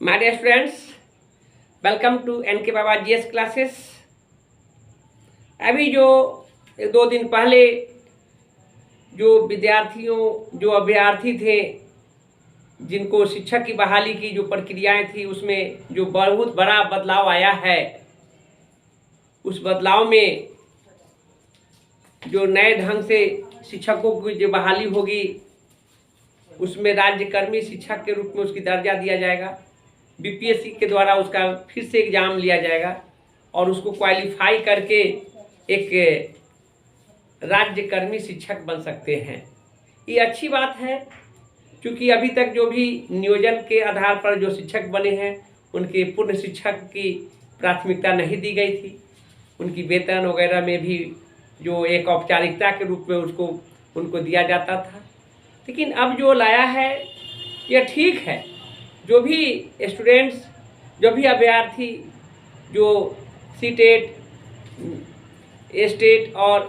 My dear friends, welcome to NK Baba GS classes. अभी जो 2 दिन पहले जो अभ्यर्थी थे जिनको शिक्षक की बहाली की जो प्रक्रियाएं थी उसमें जो बहुत बड़ा बदलाव आया है, उस बदलाव में जो नए ढंग से शिक्षकों की जो बहाली होगी उसमें राज्यकर्मी शिक्षक के रूप में उसकी दर्जा दिया जाएगा। बीपीएससी के द्वारा उसका फिर से एग्ज़ाम लिया जाएगा और उसको क्वालिफाई करके एक राज्यकर्मी शिक्षक बन सकते हैं। ये अच्छी बात है क्योंकि अभी तक जो भी नियोजन के आधार पर जो शिक्षक बने हैं उनके पूर्ण शिक्षक की प्राथमिकता नहीं दी गई थी। उनकी वेतन वगैरह में भी जो एक औपचारिकता के रूप में उनको दिया जाता था, लेकिन अब जो लाया है यह ठीक है। जो भी स्टूडेंट्स, जो भी अभ्यर्थी जो सीटेट, स्टेट और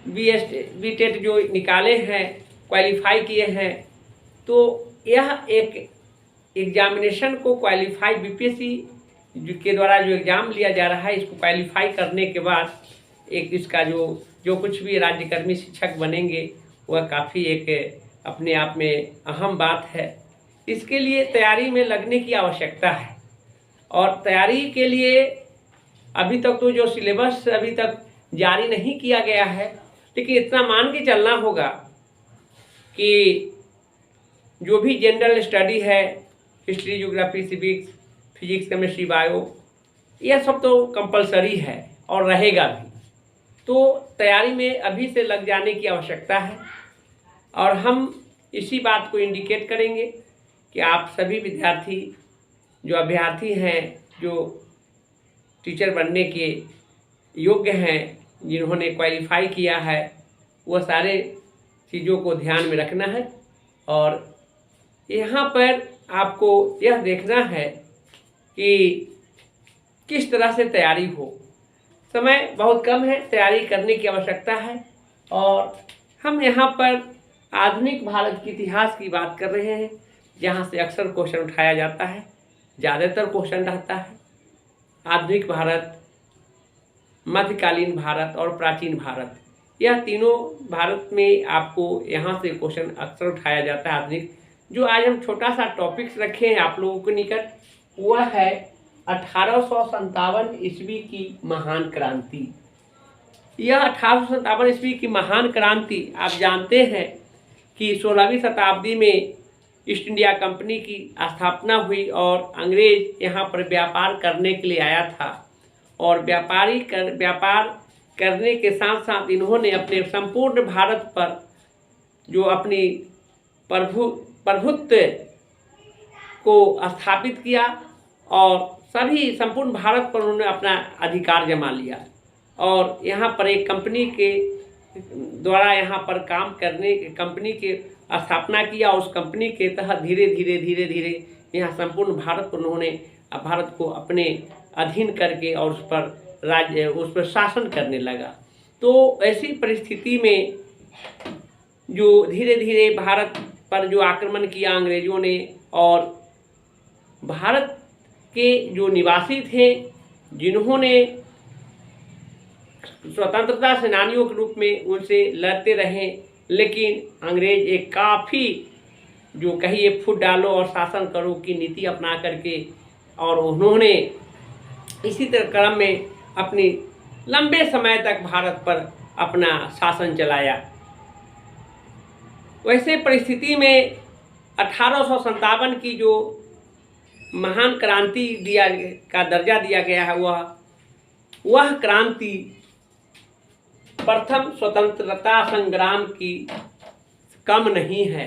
बीटेट जो निकाले हैं, क्वालिफाई किए हैं, तो यह एक एग्जामिनेशन को क्वालिफाई बीपीएससी के द्वारा जो एग्ज़ाम लिया जा रहा है इसको क्वालिफाई करने के बाद एक इसका जो कुछ भी राज्यकर्मी शिक्षक बनेंगे वह काफ़ी एक अपने आप में अहम बात है। इसके लिए तैयारी में लगने की आवश्यकता है और तैयारी के लिए अभी तक तो जो सिलेबस अभी तक जारी नहीं किया गया है, लेकिन इतना मान के चलना होगा कि जो भी जनरल स्टडी है, history, geography, civics, physics, chemistry, bio, यह सब तो कंपलसरी है और रहेगा भी। तो तैयारी में अभी से लग जाने की आवश्यकता है और हम इसी बात को इंडिकेट करेंगे कि आप सभी विद्यार्थी जो अभ्यर्थी हैं, जो टीचर बनने के योग्य हैं, जिन्होंने क्वालिफाई किया है, वह सारे चीज़ों को ध्यान में रखना है और यहाँ पर आपको यह देखना है कि किस तरह से तैयारी हो। समय बहुत कम है, तैयारी करने की आवश्यकता है और हम यहाँ पर आधुनिक भारत के इतिहास की बात कर रहे हैं, जहाँ से अक्सर क्वेश्चन उठाया जाता है, ज़्यादातर क्वेश्चन रहता है आधुनिक भारत, मध्यकालीन भारत और प्राचीन भारत। यह तीनों भारत में आपको यहाँ से क्वेश्चन अक्सर उठाया जाता है आधुनिक। जो आज हम छोटा सा टॉपिक्स रखे हैं आप लोगों के निकट, वह है 1857 ईस्वी की महान क्रांति। यह 1857 ईस्वी की महान क्रांति, आप जानते हैं कि 16वीं शताब्दी में ईस्ट इंडिया कंपनी की स्थापना हुई और अंग्रेज यहाँ पर व्यापार करने के लिए आया था और व्यापार करने के साथ साथ इन्होंने अपने संपूर्ण भारत पर जो अपनी प्रभुत्व को स्थापित किया और सभी संपूर्ण भारत पर उन्होंने अपना अधिकार जमा लिया और यहाँ पर एक कंपनी के द्वारा यहाँ पर काम करने, कंपनी के स्थापना किया। उस कंपनी के तहत धीरे धीरे यहाँ संपूर्ण भारत पर उन्होंने भारत को अपने अधीन करके और उस पर शासन करने लगा। तो ऐसी परिस्थिति में जो धीरे धीरे भारत पर जो आक्रमण किया अंग्रेजों ने और भारत के जो निवासी थे, जिन्होंने स्वतंत्रता सेनानियों के रूप में उनसे लड़ते रहे, लेकिन अंग्रेज एक काफ़ी जो कहिए फूट डालो और शासन करो की नीति अपना करके और उन्होंने इसी तरह क्रम में अपनी लंबे समय तक भारत पर अपना शासन चलाया। वैसे परिस्थिति में 1857 की जो महान क्रांति का दर्जा दिया गया है, वह क्रांति प्रथम स्वतंत्रता संग्राम की कम नहीं है।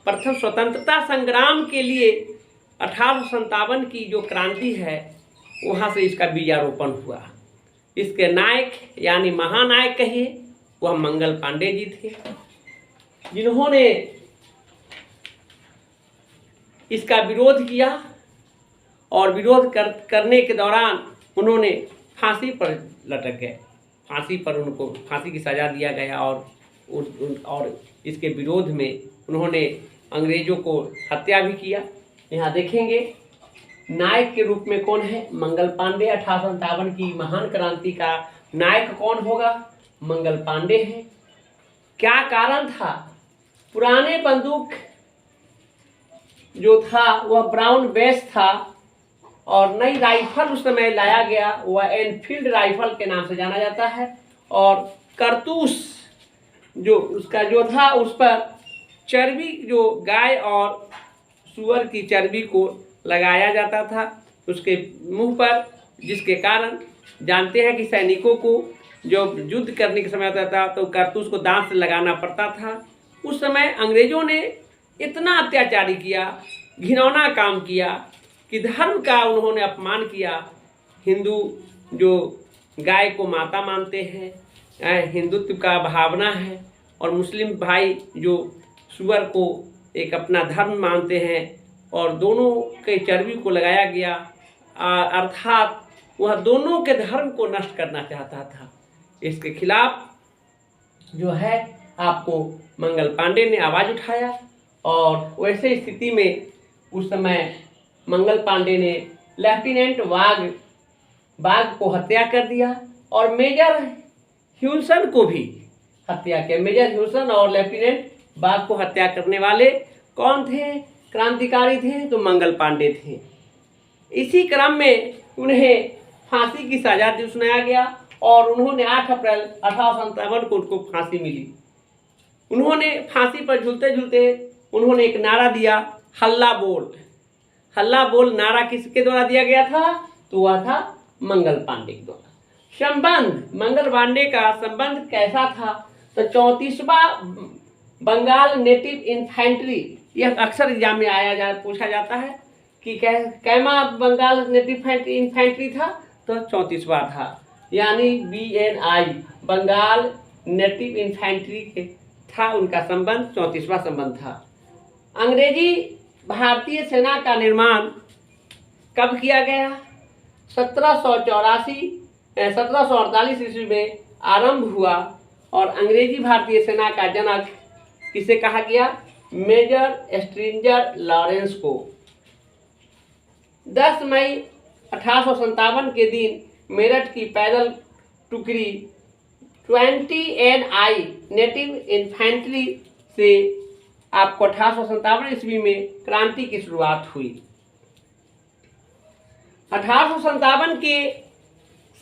प्रथम स्वतंत्रता संग्राम के लिए 1857 की जो क्रांति है वहाँ से इसका बीजारोपण हुआ। इसके नायक यानी महानायक कहिए वह मंगल पांडे जी थे, जिन्होंने इसका विरोध किया और विरोध करने के दौरान उन्होंने फांसी पर लटक गए। फांसी पर उनको फांसी की सज़ा दिया गया और इसके विरोध में उन्होंने अंग्रेज़ों को हत्या भी किया। यहाँ देखेंगे नायक के रूप में कौन है? मंगल पांडे। 1857 की महान क्रांति का नायक कौन होगा? मंगल पांडे हैं। क्या कारण था? पुराने बंदूक जो था वह ब्राउन बेस था और नई राइफल उस समय लाया गया, वह एनफील्ड राइफल के नाम से जाना जाता है। और कारतूस जो उसका जो था उस पर चर्बी, जो गाय और सूअर की चर्बी को लगाया जाता था उसके मुंह पर, जिसके कारण जानते हैं कि सैनिकों को जो युद्ध करने के समय होता था तो कारतूस को दांत से लगाना पड़ता था। उस समय अंग्रेजों ने इतना अत्याचारी किया, घिनौना काम किया कि धर्म का उन्होंने अपमान किया। हिंदू जो गाय को माता मानते हैं, हिंदुत्व का भावना है, और मुस्लिम भाई जो सूअर को एक अपना धर्म मानते हैं, और दोनों के चर्बी को लगाया गया, अर्थात वह दोनों के धर्म को नष्ट करना चाहता था। इसके खिलाफ जो है आपको मंगल पांडे ने आवाज़ उठाया, और वैसे स्थिति में उस समय मंगल पांडे ने लेफ्टिनेंट बाग को हत्या कर दिया और मेजर ह्यूसन को भी हत्या किया। मेजर ह्यूसन और लेफ्टिनेंट बाग को हत्या करने वाले कौन थे? क्रांतिकारी थे, तो मंगल पांडे थे। इसी क्रम में उन्हें फांसी की सजा सुनाया गया और उन्होंने 8 अप्रैल 1857 को उनको फांसी मिली। उन्होंने फांसी पर झूलते झूलते उन्होंने एक नारा दिया, हल्ला बोल। हल्ला बोल नारा किसके द्वारा दिया गया था? तो वह था मंगल पांडे के द्वारा। संबंध मंगल पांडे का संबंध कैसा था? तो 34वां बंगाल नेटिव इन्फेंट्री, यह अक्सर एग्जाम में पूछा जाता है कि कैमा बंगाल नेटिव इन्फेंट्री था? तो 34वां था, यानी BNI बंगाल नेटिव इन्फेंट्री के था उनका संबंध, 34वां संबंध था। अंग्रेजी भारतीय सेना का निर्माण कब किया गया? 1748 ईस्वी में आरंभ हुआ, और अंग्रेजी भारतीय सेना का जनक किसे कहा गया? मेजर स्ट्रिंजर लॉरेंस को। 10 मई 1857 के दिन मेरठ की पैदल टुकड़ी 20 NI नेटिव इन्फेंट्री से आपको 1857 ईस्वी में क्रांति की शुरुआत हुई। 1857 के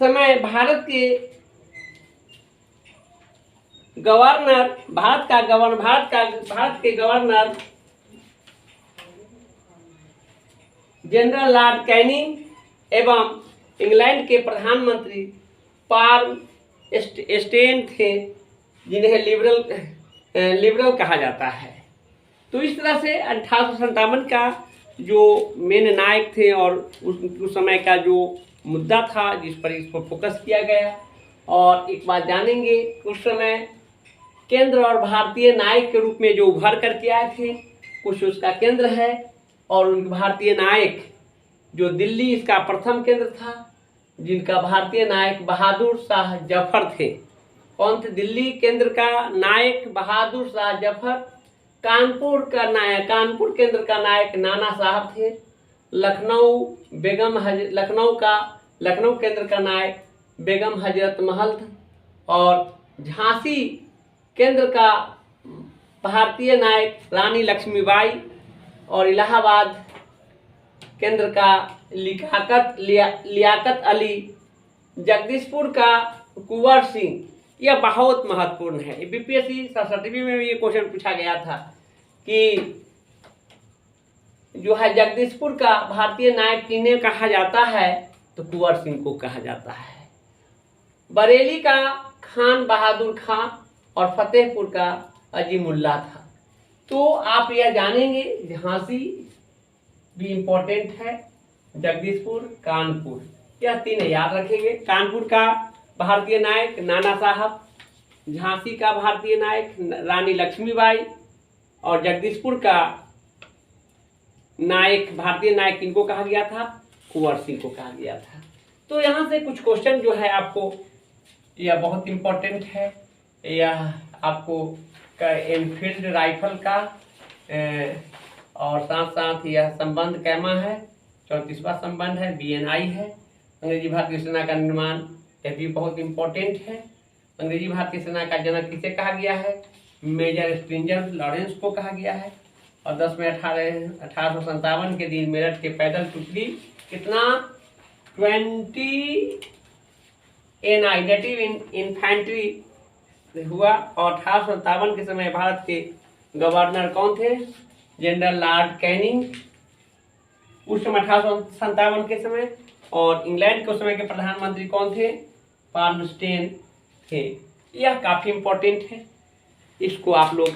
समय भारत के गवर्नर जनरल लॉर्ड कैनिंग एवं इंग्लैंड के प्रधानमंत्री पार्म स्टेन थे, जिन्हें लिबरल कहा जाता है। तो इस तरह से 1857 का जो मेन नायक थे और उस समय का जो मुद्दा था जिस पर इस पर फोकस किया गया। और एक बात जानेंगे, उस समय केंद्र और भारतीय नायक के रूप में जो उभर करके आए थे, कुछ उसका केंद्र है, और उनके भारतीय नायक जो दिल्ली इसका प्रथम केंद्र था, जिनका भारतीय नायक बहादुर शाह जफर थे। कौन थे? दिल्ली केंद्र का नायक बहादुर शाह जफर। कानपुर केंद्र का नायक नाना साहब थे। लखनऊ केंद्र का नायक बेगम हजरत महल था, और झांसी केंद्र का भारतीय नायक रानी लक्ष्मीबाई, और इलाहाबाद केंद्र का लियाकत अली, जगदीशपुर का कुंवर सिंह। यह बहुत महत्वपूर्ण है। बीपीएससी 67 में भी ये क्वेश्चन पूछा गया था कि जो है जगदीशपुर का भारतीय नायक किन्हें कहा जाता है? तो कुंवर सिंह को कहा जाता है। बरेली का खान बहादुर खां और फतेहपुर का अजीमुल्ला था। तो आप यह जानेंगे, झांसी भी इम्पोर्टेंट है, जगदीशपुर, कानपुर, यह 3 याद रखेंगे। कानपुर का भारतीय नायक नाना साहब, झांसी का भारतीय नायक रानी लक्ष्मीबाई, और जगदीशपुर का नायक भारतीय नायक किनको कहा गया था? कुंवर सिंह को कहा गया था। तो यहाँ से कुछ क्वेश्चन जो है आपको, यह बहुत इम्पोर्टेंट है। यह आपको एनफील्ड राइफल का और साथ साथ यह संबंध कैमा है, 34वां संबंध है, BNI है। अंग्रेजी भारतीय सेना का निर्माण, यह भी बहुत इम्पोर्टेंट है। अंग्रेजी भारतीय सेना का जनक किसे कहा गया है? मेजर स्ट्रिंजर लॉरेंस को कहा गया है। और 10 मई 1857 के दिन मेरठ के पैदल टुकड़ी कितना 20 NI नेटिव इन्फेंट्री हुआ। और 1857 के समय भारत के गवर्नर कौन थे? जनरल लॉर्ड कैनिंग उस समय 1857 के समय। और इंग्लैंड के उस समय के प्रधानमंत्री कौन थे? पाल्मस्टेन थे। यह काफ़ी इम्पोर्टेंट है, इसको आप लोग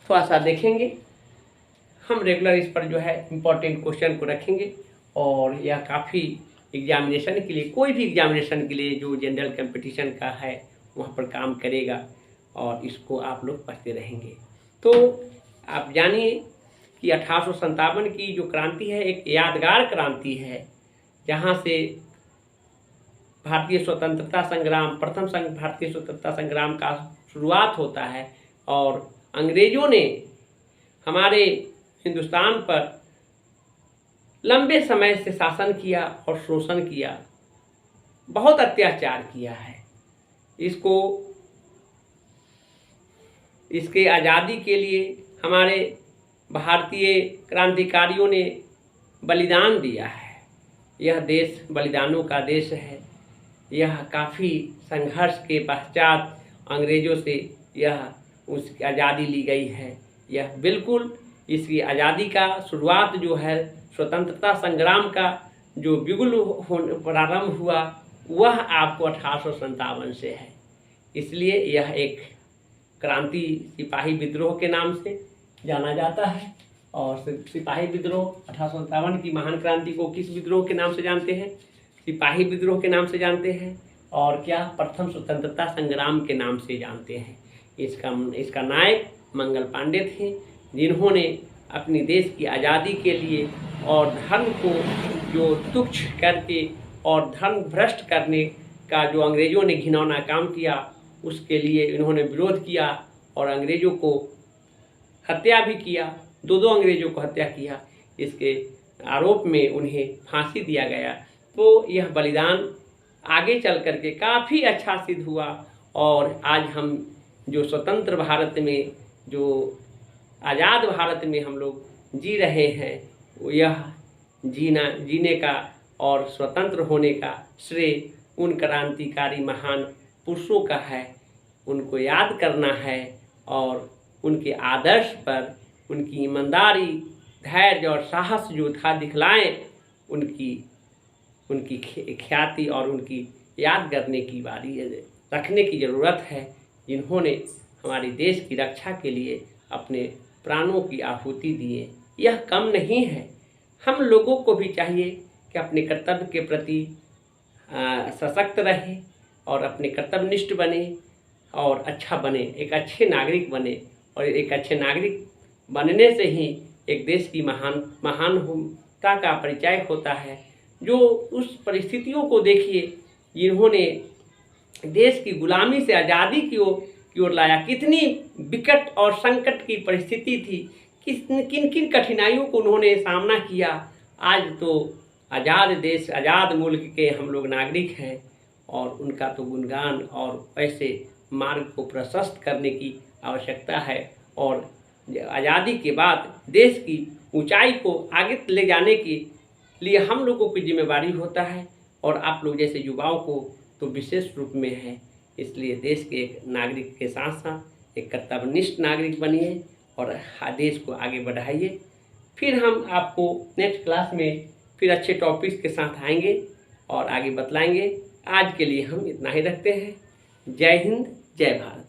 थोड़ा सा देखेंगे। हम रेगुलर इस पर जो है इम्पोर्टेंट क्वेश्चन को रखेंगे और यह काफ़ी एग्जामिनेशन के लिए, कोई भी एग्जामिनेशन के लिए जो जनरल कंपटीशन का है वहाँ पर काम करेगा और इसको आप लोग पढ़ते रहेंगे। तो आप जानिए कि 1857 की जो क्रांति है एक यादगार क्रांति है, जहाँ से भारतीय स्वतंत्रता संग्राम, प्रथम भारतीय स्वतंत्रता संग्राम का शुरुआत होता है। और अंग्रेजों ने हमारे हिंदुस्तान पर लंबे समय से शासन किया और शोषण किया, बहुत अत्याचार किया है। इसके आज़ादी के लिए हमारे भारतीय क्रांतिकारियों ने बलिदान दिया है। यह देश बलिदानों का देश है। यह काफ़ी संघर्ष के पश्चात अंग्रेज़ों से उसकी आज़ादी ली गई है। यह बिल्कुल इसकी आज़ादी का शुरुआत जो है स्वतंत्रता संग्राम का जो बिगुल प्रारंभ हुआ वह आपको 1857 से है। इसलिए यह एक क्रांति सिपाही विद्रोह के नाम से जाना जाता है। और सिपाही विद्रोह 1857 की महान क्रांति को किस विद्रोह के नाम से जानते हैं? सिपाही विद्रोह के नाम से जानते हैं। और क्या? प्रथम स्वतंत्रता संग्राम के नाम से जानते हैं। इसका नायक मंगल पांडे थे, जिन्होंने अपनी देश की आज़ादी के लिए और धर्म को जो तुच्छ करके और धर्म भ्रष्ट करने का जो अंग्रेज़ों ने घिनौना काम किया उसके लिए इन्होंने विरोध किया और अंग्रेज़ों को हत्या भी किया। 2 अंग्रेज़ों को हत्या किया। इसके आरोप में उन्हें फांसी दिया गया। तो यह बलिदान आगे चल कर के काफ़ी अच्छा सिद्ध हुआ। और आज हम जो स्वतंत्र भारत में, जो आज़ाद भारत में हम लोग जी रहे हैं, यह जीने का और स्वतंत्र होने का श्रेय उन क्रांतिकारी महान पुरुषों का है। उनको याद करना है और उनके आदर्श पर उनकी ईमानदारी, धैर्य और साहस जो था दिखलाएं, उनकी ख्याति और उनकी याद करने की बारी रखने की ज़रूरत है, जिन्होंने हमारे देश की रक्षा के लिए अपने प्राणों की आहुति दिए। यह कम नहीं है। हम लोगों को भी चाहिए कि अपने कर्तव्य के प्रति सशक्त रहे और अपने कर्तव्यनिष्ठ बने और अच्छा बने, एक अच्छे नागरिक बने। और एक अच्छे नागरिक बनने से ही एक देश की महानता का परिचय होता है। जो उस परिस्थितियों को देखिए जिन्होंने देश की गुलामी से आज़ादी की ओर लाया। कितनी विकट और संकट की परिस्थिति थी, किन किन कठिनाइयों को उन्होंने सामना किया। आज तो आज़ाद देश, आज़ाद मुल्क के हम लोग नागरिक हैं और उनका तो गुणगान और ऐसे मार्ग को प्रशस्त करने की आवश्यकता है। और आज़ादी के बाद देश की ऊंचाई को आगे ले जाने के लिए हम लोगों की जिम्मेदारी होता है और आप लोग जैसे युवाओं को तो विशेष रूप में है। इसलिए देश के एक नागरिक के साथ साथ एक कर्तव्यनिष्ठ नागरिक बनिए और देश को आगे बढ़ाइए। फिर हम आपको नेक्स्ट क्लास में फिर अच्छे टॉपिक्स के साथ आएंगे और आगे बतलाएंगे। आज के लिए हम इतना ही रखते हैं। जय हिंद, जय भारत।